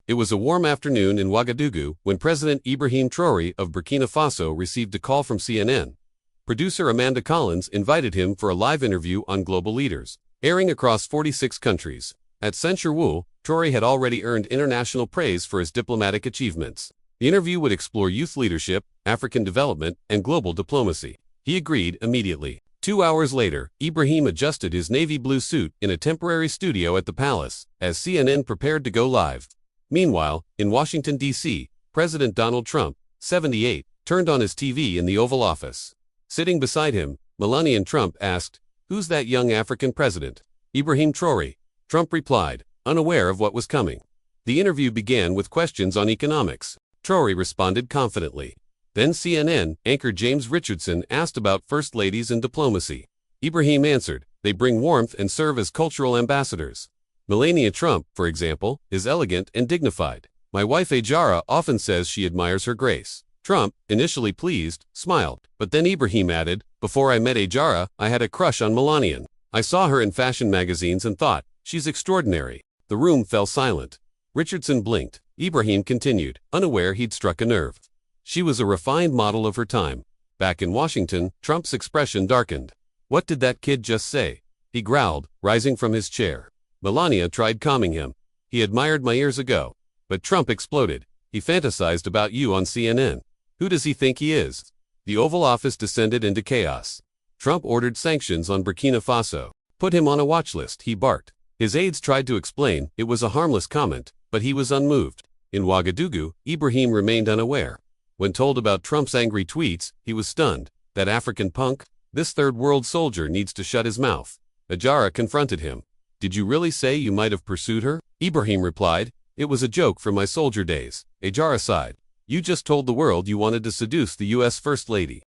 It was a warm afternoon in Ouagadougou when President Ibrahim Traoré of Burkina Faso received a call from CNN. Producer Amanda Collins invited him for a live interview on global leaders, airing across 46 countries. At Centurewool, Traoré had already earned international praise for his diplomatic achievements. The interview would explore youth leadership, African development, and global diplomacy. He agreed immediately. 2 hours later, Ibrahim adjusted his navy blue suit in a temporary studio at the palace, as CNN prepared to go live. Meanwhile, in Washington, D.C., President Donald Trump, 78, turned on his TV in the Oval Office. Sitting beside him, Melania Trump asked, "Who's that young African president?" "Ibrahim Traoré," Trump replied, unaware of what was coming. The interview began with questions on economics. Traoré responded confidently. Then CNN anchor James Richardson asked about first ladies and diplomacy. Ibrahim answered, "They bring warmth and serve as cultural ambassadors. Melania Trump, for example, is elegant and dignified. My wife Ajara often says she admires her grace." Trump, initially pleased, smiled, but then Ibrahim added, "Before I met Ajara, I had a crush on Melania. I saw her in fashion magazines and thought, she's extraordinary." The room fell silent. Richardson blinked. Ibrahim continued, unaware he'd struck a nerve. She was a refined model of her time. Back in Washington, Trump's expression darkened. "What did that kid just say?" he growled, rising from his chair. Melania tried calming him. "He admired my years ago." But Trump exploded. "He fantasized about you on CNN. Who does he think he is?" The Oval Office descended into chaos. Trump ordered sanctions on Burkina Faso. "Put him on a watch list," he barked. His aides tried to explain it was a harmless comment, but he was unmoved. In Ouagadougou, Ibrahim remained unaware. When told about Trump's angry tweets, he was stunned. "That African punk? This third world soldier needs to shut his mouth." Ajara confronted him. "Did you really say you might have pursued her?" Ibrahim replied, "It was a joke from my soldier days." Ajara sighed. "You just told the world you wanted to seduce the U.S. First Lady."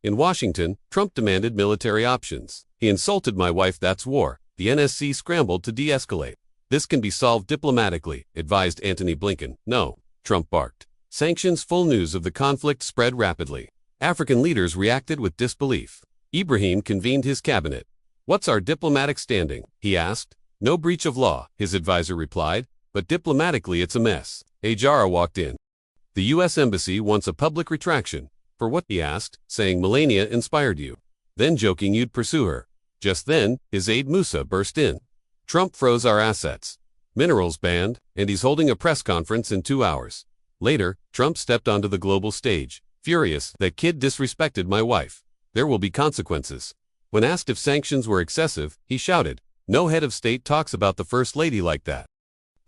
In Washington, Trump demanded military options. "He insulted my wife, that's war." The NSC scrambled to de-escalate. "This can be solved diplomatically," advised Antony Blinken. "No," Trump barked. Sanctions. Full news of the conflict spread rapidly. African leaders reacted with disbelief. Ibrahim convened his cabinet. "What's our diplomatic standing?" he asked. "No breach of law," his advisor replied, "but diplomatically it's a mess." Ajara walked in. "The U.S. Embassy wants a public retraction." "For what?" he asked, saying Melania inspired you. Then joking you'd pursue her. Just then, his aide Musa burst in. "Trump froze our assets. Minerals banned, and he's holding a press conference in 2 hours." Later, Trump stepped onto the global stage, furious. "That kid disrespected my wife. There will be consequences." When asked if sanctions were excessive, he shouted, "No head of state talks about the First Lady like that."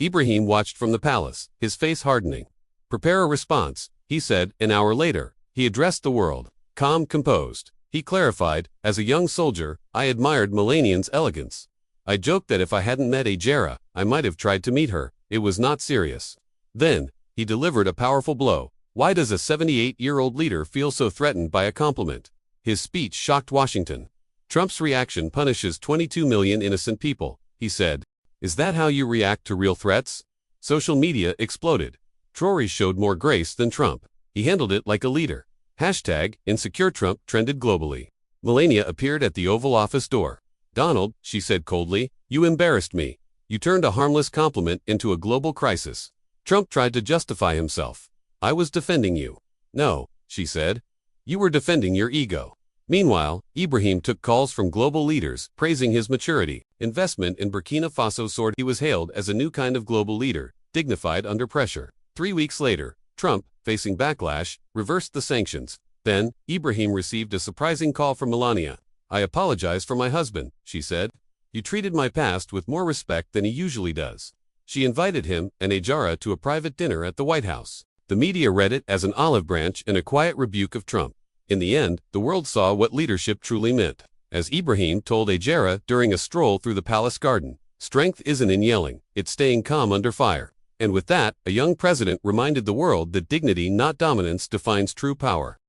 Ibrahim watched from the palace, his face hardening. "Prepare a response," he said. An hour later, he addressed the world, calm, composed. He clarified, "As a young soldier, I admired Melania's elegance. I joked that if I hadn't met Ajara, I might have tried to meet her. It was not serious." Then, he delivered a powerful blow. Why does a 78-year-old leader feel so threatened by a compliment? His speech shocked Washington. Trump's reaction punishes 22 million innocent people, he said. "Is that how you react to real threats?" Social media exploded. Traoré showed more grace than Trump. He handled it like a leader. #InsecureTrump trended globally. Melania appeared at the Oval Office door. "Donald," she said coldly, "you embarrassed me. You turned a harmless compliment into a global crisis." Trump tried to justify himself. "I was defending you." "No," she said. "You were defending your ego." Meanwhile, Ibrahim took calls from global leaders, praising his maturity. Investment in Burkina Faso soared. He was hailed as a new kind of global leader, dignified under pressure. 3 weeks later, Trump, facing backlash, reversed the sanctions. Then, Ibrahim received a surprising call from Melania. "I apologize for my husband," she said. "You treated my past with more respect than he usually does." She invited him and Ajara to a private dinner at the White House. The media read it as an olive branch and a quiet rebuke of Trump. In the end, the world saw what leadership truly meant. As Ibrahim told Ajara during a stroll through the palace garden, "Strength isn't in yelling, it's staying calm under fire." And with that, a young president reminded the world that dignity, not dominance, defines true power.